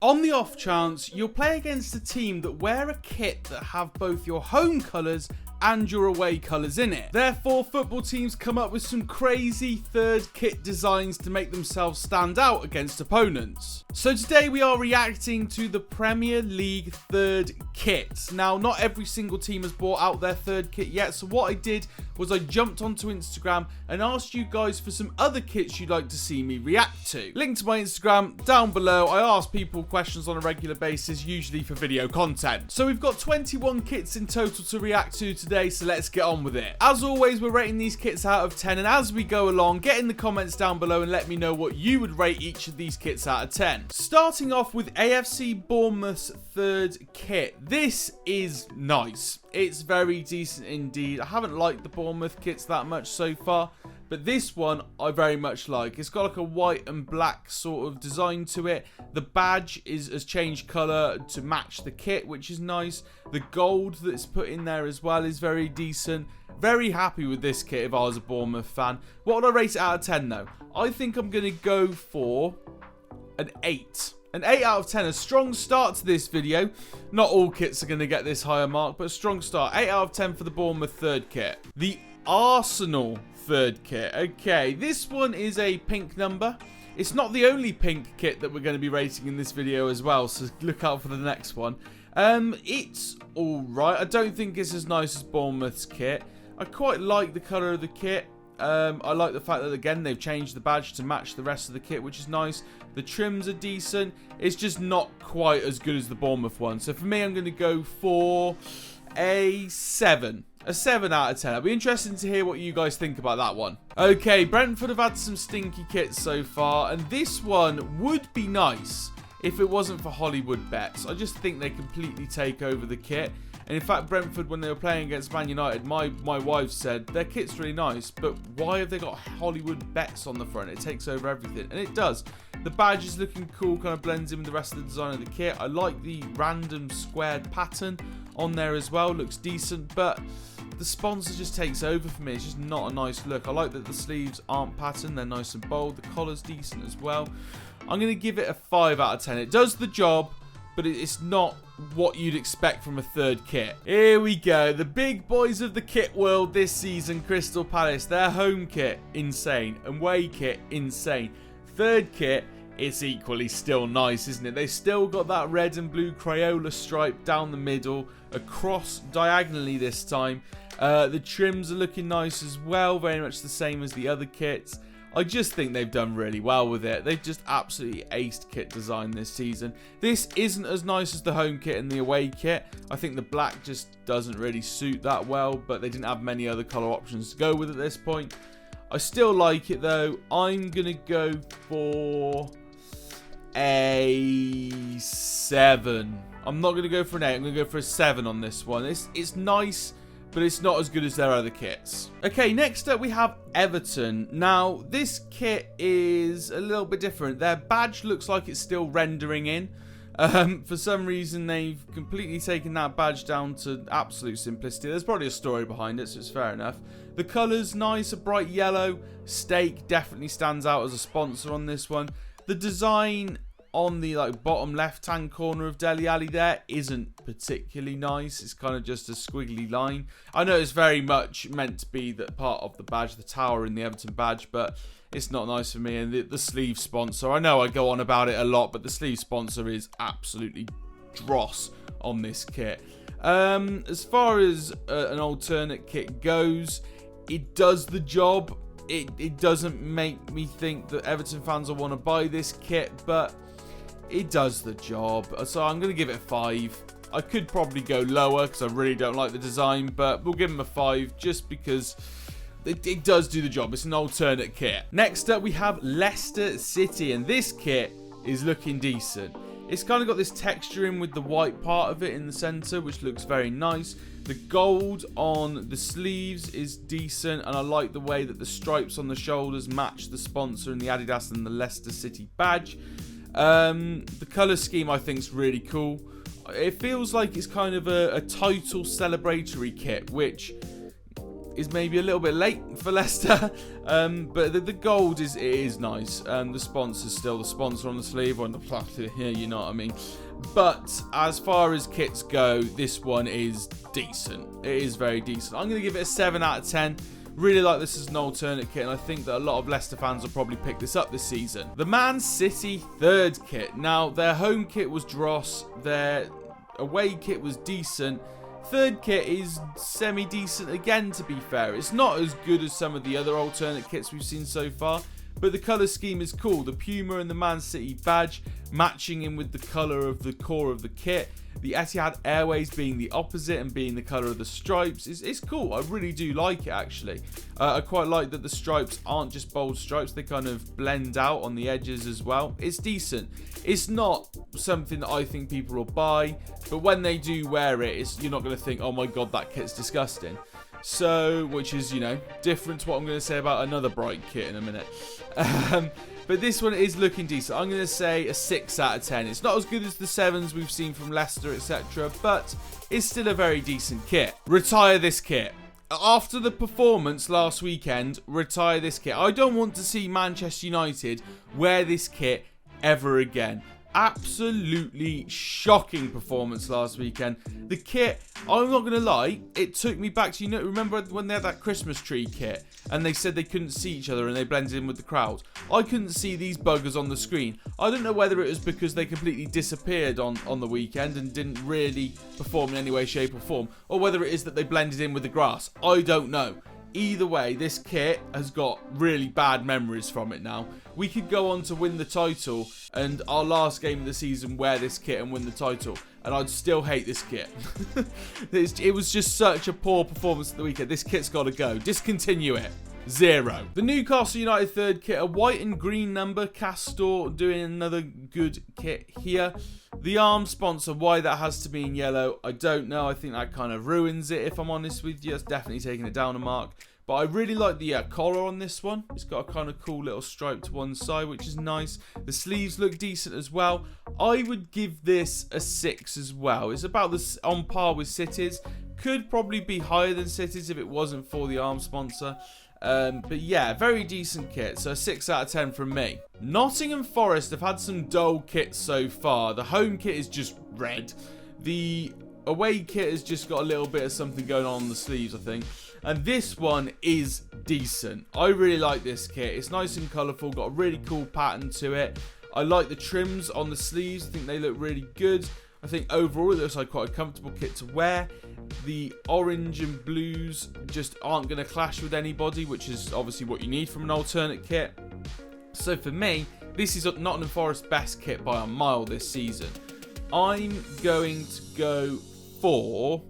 On the off chance, you'll play against a team that wear a kit that have both your home colours and your away colours in it. Therefore, football teams come up with some crazy third kit designs to make themselves stand out against opponents. So today we are reacting to the Premier League third kit. Now, not every single team has brought out their third kit yet, so what I did was I jumped onto Instagram and asked you guys for some other kits you'd like to see me react to. Link to my Instagram down below. I ask people questions on a regular basis, usually for video content. So we've got 21 kits in total to react to today, so let's get on with it. As always, we're rating these kits out of 10, and as we go along, get in the comments down below and let me know what you would rate each of these kits out of 10. Starting off with AFC Bournemouth's third kit. This is nice. It's very decent indeed. I haven't liked the Bournemouth kits that much so far, but this one I very much like. It's got like a white and black sort of design to it. The badge has changed colour to match the kit, which is nice. The gold that's put in there as well is very decent. Very happy with this kit if I was a Bournemouth fan. What would I rate it out of 10 though? I think I'm going to go for an 8. An 8 out of 10, a strong start to this video. Not all kits are going to get this higher mark, but a strong start. 8 out of 10 for the Bournemouth third kit. The Arsenal third kit. Okay, this one is a pink number. It's not the only pink kit that we're going to be rating in this video as well, so look out for the next one. It's alright. I don't think it's as nice as Bournemouth's kit. I quite like the colour of the kit. I like the fact that, again, they've changed the badge to match the rest of the kit, which is nice. The trims are decent. It's just not quite as good as the Bournemouth one. So for me, I'm going to go for a 7. A 7 out of 10. I'll be interested to hear what you guys think about that one. Okay, Brentford have had some stinky kits so far, and this one would be nice if it wasn't for Hollywood bets. I just think they completely take over the kit. And in fact, Brentford, when they were playing against Man United, my wife said, their kit's really nice, but why have they got Hollywood bets on the front? It takes over everything. And it does. The badge is looking cool, kind of blends in with the rest of the design of the kit. I like the random squared pattern on there as well. Looks decent, but the sponsor just takes over for me. It's just not a nice look. I like that the sleeves aren't patterned. They're nice and bold. The collar's decent as well. I'm going to give it a 5 out of 10. It does the job, but it's not what you'd expect from a third kit. Here we go. The big boys of the kit world this season, Crystal Palace. Their home kit, insane. Away kit, insane. Third kit, it's equally still nice, isn't it? They've still got that red and blue Crayola stripe down the middle, across diagonally this time. The trims are looking nice as well, very much the same as the other kits. I just think they've done really well with it. They've just absolutely aced kit design this season. This isn't as nice as the home kit and the away kit. I think the black just doesn't really suit that well, but they didn't have many other colour options to go with at this point. I still like it though. I'm going to go for a 7. I'm not going to go for an 8. I'm going to go for a 7 on this one. It's nice, but it's not as good as their other kits. Okay, next up we have Everton. Now, this kit is a little bit different. Their badge looks like it's still rendering in. For some reason, they've completely taken that badge down to absolute simplicity. There's probably a story behind it, so it's fair enough. The colour's nice, a bright yellow. Steak definitely stands out as a sponsor on this one. The design on the bottom left hand corner of Dele Alli there isn't particularly nice. It's kind of just a squiggly line. I know it's very much meant to be that part of the badge, the tower in the Everton badge, but it's not nice for me. And the sleeve sponsor, I know I go on about it a lot, but the sleeve sponsor is absolutely dross on this kit. As far as an alternate kit goes, it does the job. It doesn't make me think that Everton fans will want to buy this kit, but it does the job. So I'm going to give it a 5. I could probably go lower because I really don't like the design, but we'll give them a 5 just because it does do the job. It's an alternate kit. Next up, we have Leicester City, and this kit is looking decent. It's kind of got this texture in with the white part of it in the center, which looks very nice. The gold on the sleeves is decent, and I like the way that the stripes on the shoulders match the sponsor and the Adidas and the Leicester City badge. The colour scheme I think is really cool. It feels like it's kind of a title celebratory kit, which is maybe a little bit late for Leicester, but the gold is nice. The sponsor's still the sponsor on the sleeve or on the plastic here, you know what I mean. But as far as kits go, this one is decent. It is very decent. I'm going to give it a 7 out of 10. Really like this as an alternate kit, and I think that a lot of Leicester fans will probably pick this up this season. The Man City third kit. Now, their home kit was dross. Their away kit was decent. Third kit is semi-decent again, to be fair. It's not as good as some of the other alternate kits we've seen so far, but the colour scheme is cool. The Puma and the Man City badge matching in with the colour of the core of the kit. The Etihad Airways being the opposite and being the colour of the stripes is cool. I really do like it, actually. I quite like that the stripes aren't just bold stripes. They kind of blend out on the edges as well. It's decent. It's not something that I think people will buy, but when they do wear it, you're not going to think, oh my god, that kit's disgusting. So, which is, you know, different to what I'm going to say about another bright kit in a minute. But this one is looking decent. I'm going to say a 6 out of 10. It's not as good as the 7s we've seen from Leicester, etc., but it's still a very decent kit. Retire this kit. After the performance last weekend, retire this kit. I don't want to see Manchester United wear this kit ever again. Absolutely shocking performance last weekend. The kit, I'm not going to lie, it took me back to, remember when they had that Christmas tree kit and they said they couldn't see each other and they blended in with the crowd? I couldn't see these buggers on the screen. I don't know whether it was because they completely disappeared on the weekend and didn't really perform in any way, shape or form, or whether it is that they blended in with the grass. I don't know. Either way, this kit has got really bad memories from it now. We could go on to win the title and our last game of the season wear this kit and win the title, and I'd still hate this kit. It was just such a poor performance at the weekend. This kit's got to go. Discontinue it. 0. The Newcastle United third kit, a white and green number. Castor doing another good kit here. The arm sponsor, why that has to be in yellow, I don't know. I think that kind of ruins it, if I'm honest with you. It's definitely taking it down a mark. But I really like the collar on this one. It's got a kind of cool little stripe to one side, which is nice. The sleeves look decent as well. I would give this a 6 as well. It's about this on par with City's. Could probably be higher than City's if it wasn't for the arm sponsor. But yeah, very decent kit. So 6 out of 10 from me. Nottingham Forest have had some dull kits so far. The home kit is just red. The away kit has just got a little bit of something going on the sleeves, I think. And this one is decent. I really like this kit. It's nice and colourful, got a really cool pattern to it. I like the trims on the sleeves. I think they look really good. I think overall it looks like quite a comfortable kit to wear. The orange and blues just aren't going to clash with anybody, which is obviously what you need from an alternate kit. So for me, this is Nottingham Forest's best kit by a mile this season. I'm going to go for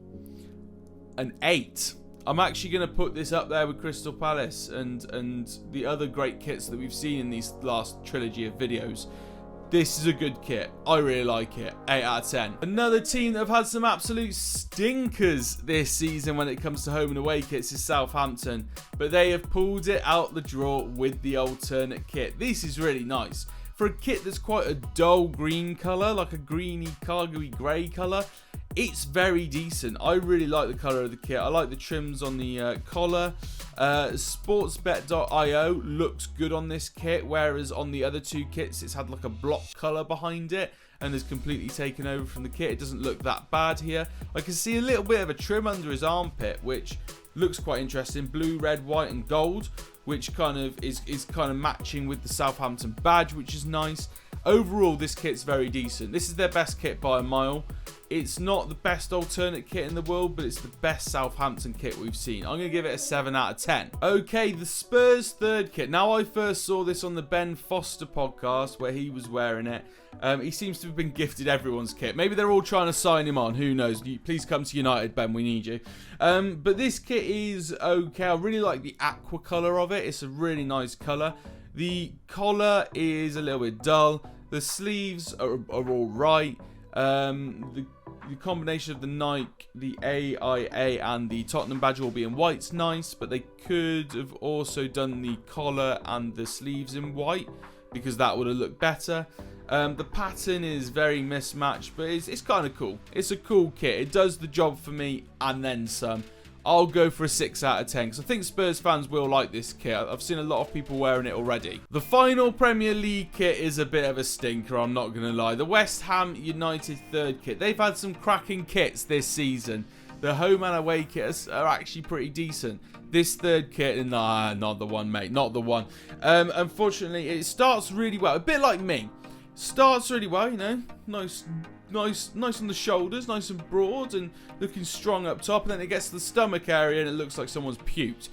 an 8. I'm actually going to put this up there with Crystal Palace and the other great kits that we've seen in these last trilogy of videos. This is a good kit. I really like it. 8 out of 10. Another team that have had some absolute stinkers this season when it comes to home and away kits is Southampton. But they have pulled it out the draw with the alternate kit. This is really nice. For a kit that's quite a dull green colour, like a greeny, cargo-y grey colour, it's very decent. I really like the colour of the kit. I like the trims on the collar. Sportsbet.io looks good on this kit, whereas on the other two kits it's had like a block colour behind it and has completely taken over from the kit. It doesn't look that bad here. I can see a little bit of a trim under his armpit, which looks quite interesting. Blue, red, white and gold, which kind of is kind of matching with the Southampton badge, which is nice. Overall, this kit's very decent. This is their best kit by a mile. It's not the best alternate kit in the world, but it's the best Southampton kit we've seen. I'm going to give it a 7 out of 10. Okay, the Spurs third kit. Now, I first saw this on the Ben Foster podcast where he was wearing it. He seems to have been gifted everyone's kit. Maybe they're all trying to sign him on. Who knows? Please come to United, Ben. We need you. But this kit is okay. I really like the aqua colour of it. It's a really nice colour. The collar is a little bit dull. The sleeves are all right. The combination of the Nike, the AIA and the Tottenham badge all being white's nice, but they could have also done the collar and the sleeves in white because that would have looked better. The pattern is very mismatched, but it's kind of cool. It's a cool kit. It does the job for me and then some. I'll go for a 6 out of 10 because I think Spurs fans will like this kit. I've seen a lot of people wearing it already. The final Premier League kit is a bit of a stinker, I'm not going to lie. The West Ham United third kit. They've had some cracking kits this season. The home and away kits are actually pretty decent. This third kit, nah, not the one, mate. Not the one. Unfortunately, it starts really well. A bit like me. Starts really well, you know. Nice on the shoulders, nice and broad and looking strong up top. And then it gets to the stomach area and it looks like someone's puked.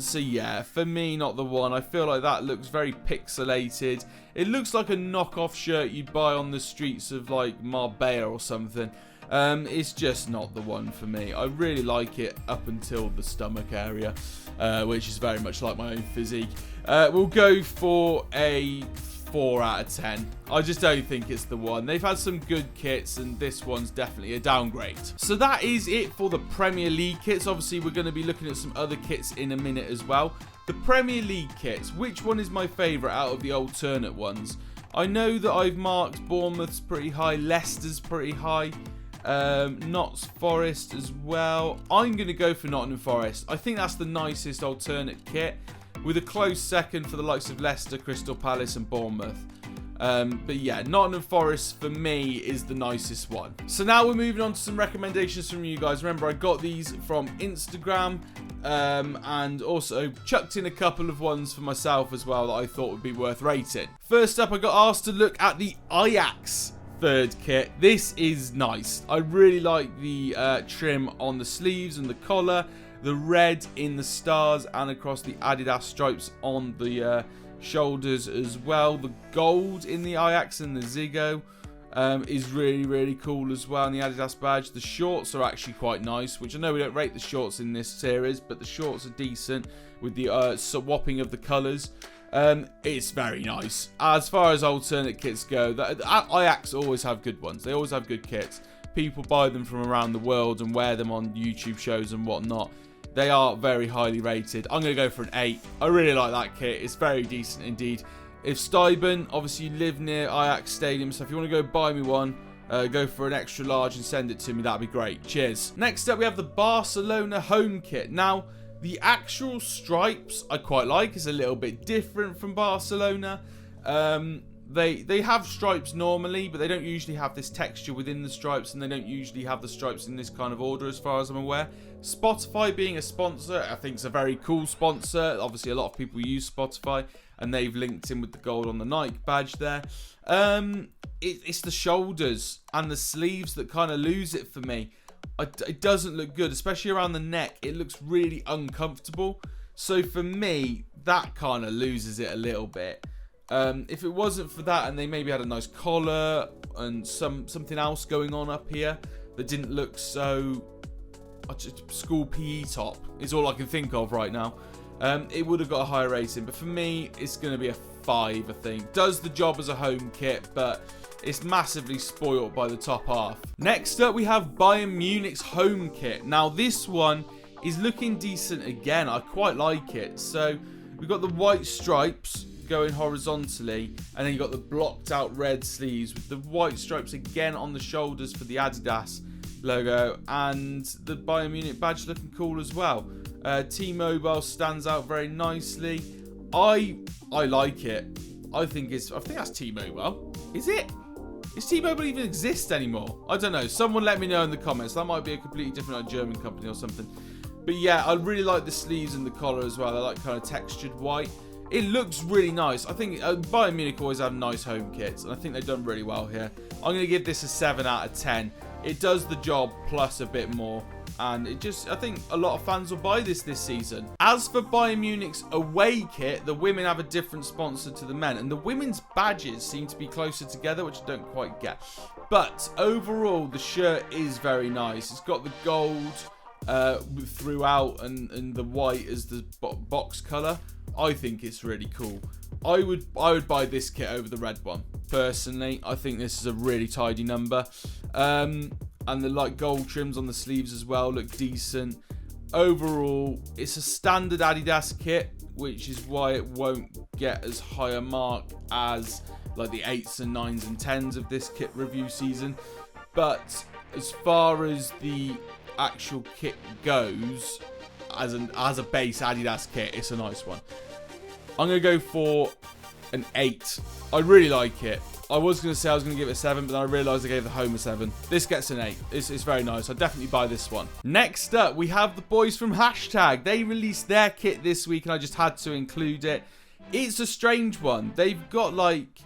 So yeah, for me, not the one. I feel like that looks very pixelated. It looks like a knockoff shirt you'd buy on the streets of like Marbella or something. It's just not the one for me. I really like it up until the stomach area, which is very much like my own physique. We'll go for a 4 out of 10. I just don't think it's the one. They've had some good kits and this one's definitely a downgrade. So that is it for the Premier League kits. Obviously we're going to be looking at some other kits in a minute as well. The Premier League kits, which one is my favourite out of the alternate ones? I know that I've marked Bournemouth's pretty high, Leicester's pretty high, Notts Forest as well. I'm going to go for Nottingham Forest. I think that's the nicest alternate kit, with a close second for the likes of Leicester, Crystal Palace and Bournemouth. But yeah, Nottingham Forest for me is the nicest one. So now we're moving on to some recommendations from you guys. Remember, I got these from Instagram and also chucked in a couple of ones for myself as well that I thought would be worth rating. First up, I got asked to look at the Ajax third kit. This is nice. I really like the trim on the sleeves and the collar. The red in the stars and across the Adidas stripes on the shoulders as well. The gold in the Ajax and the Ziggo is really, really cool as well. And the Adidas badge. The shorts are actually quite nice, which I know we don't rate the shorts in this series, but the shorts are decent with the swapping of the colours. It's very nice. As far as alternate kits go, Ajax always have good ones. They always have good kits. People buy them from around the world and wear them on YouTube shows and whatnot. They are very highly rated. I'm going to go for an 8. I really like that kit. It's very decent indeed. If Stuyben, obviously you live near Ajax Stadium, so if you want to go buy me one, go for an extra large and send it to me. That'd be great. Cheers. Next up, we have the Barcelona home kit. Now, the actual stripes I quite like. It's a little bit different from Barcelona. They have stripes normally, but they don't usually have this texture within the stripes, and they don't usually have the stripes in this kind of order as far as I'm aware. Spotify being a sponsor, I think it's a very cool sponsor. Obviously, a lot of people use Spotify, and they've linked in with the gold on the Nike badge there. It's the shoulders and the sleeves that kind of lose it for me. It doesn't look good, especially around the neck. It looks really uncomfortable. So for me, that kind of loses it a little bit. If it wasn't for that and they maybe had a nice collar and something else going on up here that didn't look so... school PE top is all I can think of right now. It would have got a higher rating, but for me, it's going to be a 5, I think. Does the job as a home kit, but it's massively spoiled by the top half. Next up, we have Bayern Munich's home kit. Now, this one is looking decent again. I quite like it. So, we've got the white stripes going horizontally, and then you've got the blocked out red sleeves with the white stripes again on the shoulders for the Adidas logo, and the Bayern Munich badge looking cool as well. T-Mobile stands out very nicely. I like it. I think that's T-Mobile. Is it? Does T-Mobile even exist anymore? I don't know. Someone let me know in the comments. That might be a completely different German company or something. But yeah, I really like the sleeves and the collar as well. I like kind of textured white. It looks really nice. I think Bayern Munich always have nice home kits, and I think they've done really well here. I'm going to give this a 7 out of 10. It does the job plus a bit more, and I think a lot of fans will buy this season. As for Bayern Munich's away kit, the women have a different sponsor to the men, and the women's badges seem to be closer together, which I don't quite get. But overall, the shirt is very nice. It's got the gold throughout and the white as the box colour. I think it's really cool. I would buy this kit over the red one. Personally, I think this is a really tidy number. And the like gold trims on the sleeves as well look decent. Overall, it's a standard Adidas kit, which is why it won't get as high a mark as like the 8s and 9s and 10s of this kit review season. But as far as the actual kit goes, as a base Adidas kit, it's a nice one. I'm going to go for an 8. I really like it. I was going to say I was going to give it a 7, but then I realised I gave the home a 7. This gets an 8. It's very nice. I'd definitely buy this one. Next up, we have the boys from Hashtag. They released their kit this week, and I just had to include it. It's a strange one. They've got, like,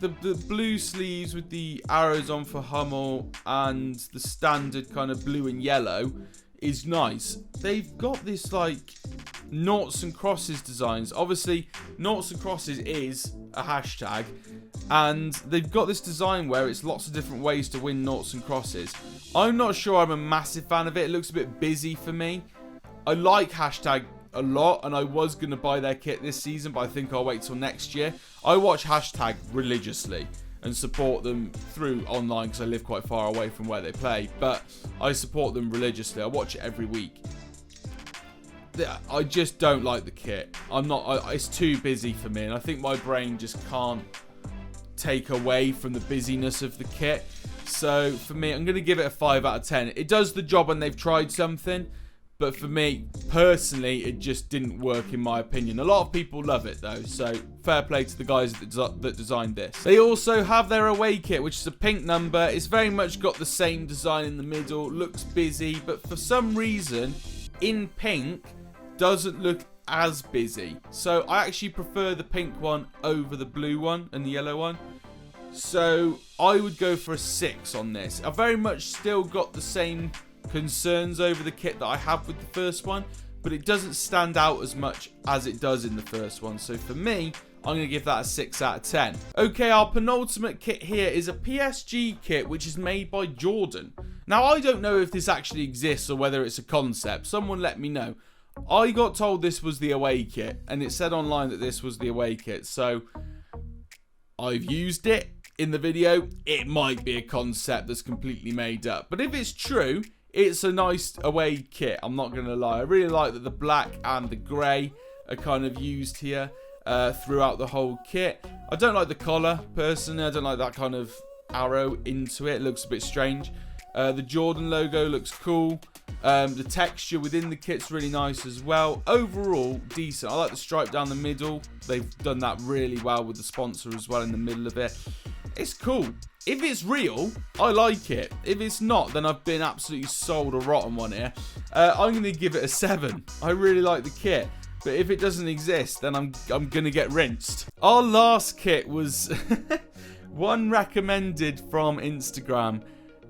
the blue sleeves with the arrows on for Hummel, and the standard kind of blue and yellow is nice. They've got this, like, noughts and crosses designs. Obviously, noughts and crosses is a hashtag, and they've got this design where it's lots of different ways to win noughts and crosses. I'm not sure I'm a massive fan of it. It looks a bit busy for me. I like Hashtag a lot, and I was going to buy their kit this season, but I think I'll wait till next year. I watch Hashtag religiously and support them through online because I live quite far away from where they play, but I support them religiously. I watch it every week. I just don't like the kit. It's too busy for me, and I think my brain just can't take away from the busyness of the kit. So for me, I'm going to give it a 5 out of 10. It does the job when they've tried something, but for me personally, it just didn't work in my opinion. A lot of people love it though, so fair play to the guys that designed this. They also have their away kit, which is a pink number. It's very much got the same design in the middle, looks busy, but for some reason in pink doesn't look as busy. So I actually prefer the pink one over the blue one and the yellow one. So I would go for a 6 on this. I've very much still got the same concerns over the kit that I have with the first one, but it doesn't stand out as much as it does in the first one. So for me, I'm going to give that a 6 out of 10. Okay, our penultimate kit here is a PSG kit, which is made by Jordan. Now, I don't know if this actually exists or whether it's a concept. Someone let me know. I got told this was the away kit, and it said online that this was the away kit. So I've used it in the video. It might be a concept that's completely made up, but if it's true, it's a nice away kit. I'm not going to lie. I really like that the black and the grey are kind of used here throughout the whole kit. I don't like the collar, personally. I don't like that kind of arrow into it. It looks a bit strange. The Jordan logo looks cool. The texture within the kit's really nice as well. Overall, decent. I like the stripe down the middle. They've done that really well with the sponsor as well in the middle of it. It's cool. If it's real, I like it. If it's not, then I've been absolutely sold a rotten one here. I'm going to give it a 7. I really like the kit. But if it doesn't exist, then I'm going to get rinsed. Our last kit was one recommended from Instagram.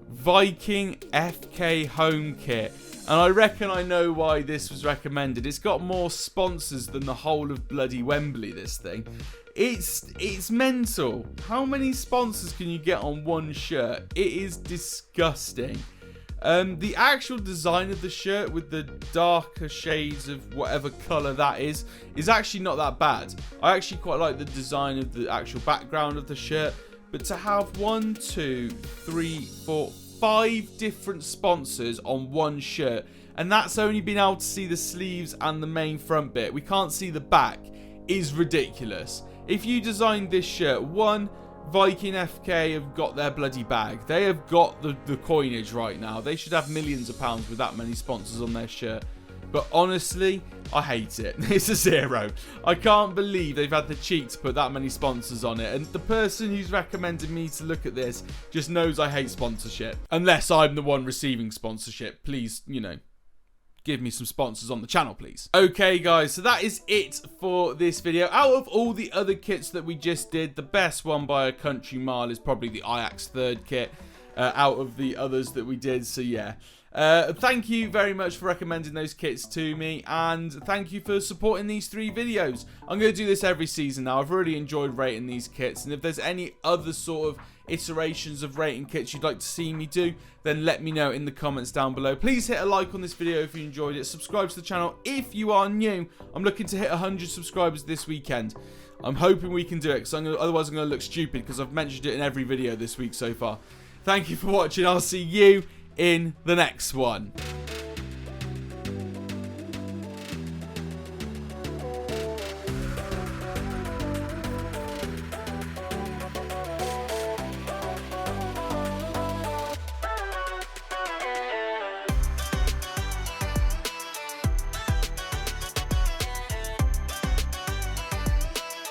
Viking FK home kit, and I reckon I know why this was recommended. It's got more sponsors than the whole of bloody Wembley, this thing. It's mental. How many sponsors can you get on one shirt? It is disgusting. The actual design of the shirt with the darker shades of whatever colour that is actually not that bad. I actually quite like the design of the actual background of the shirt. But to have 1, 2, 3, 4, 5 different sponsors on one shirt, and that's only been able to see the sleeves and the main front bit, we can't see the back, is ridiculous. If you designed this shirt, one, Viking FK have got their bloody bag. They have got the coinage right now. They should have millions of pounds with that many sponsors on their shirt. But honestly, I hate it. It's a 0. I can't believe they've had the cheek to put that many sponsors on it. And the person who's recommended me to look at this just knows I hate sponsorship. Unless I'm the one receiving sponsorship. Please, give me some sponsors on the channel, please. Okay, guys, so that is it for this video. Out of all the other kits that we just did, the best one by a country mile is probably the Ajax 3rd kit out of the others that we did. So, yeah. Thank you very much for recommending those kits to me, and thank you for supporting these 3 videos. I'm going to do this every season now. I've really enjoyed rating these kits, and if there's any other sort of iterations of rating kits you'd like to see me do, then let me know in the comments down below. Please hit a like on this video if you enjoyed it. Subscribe to the channel if you are new. I'm looking to hit 100 subscribers this weekend. I'm hoping we can do it, because otherwise I'm going to look stupid, because I've mentioned it in every video this week so far. Thank you for watching. I'll see you in the next one.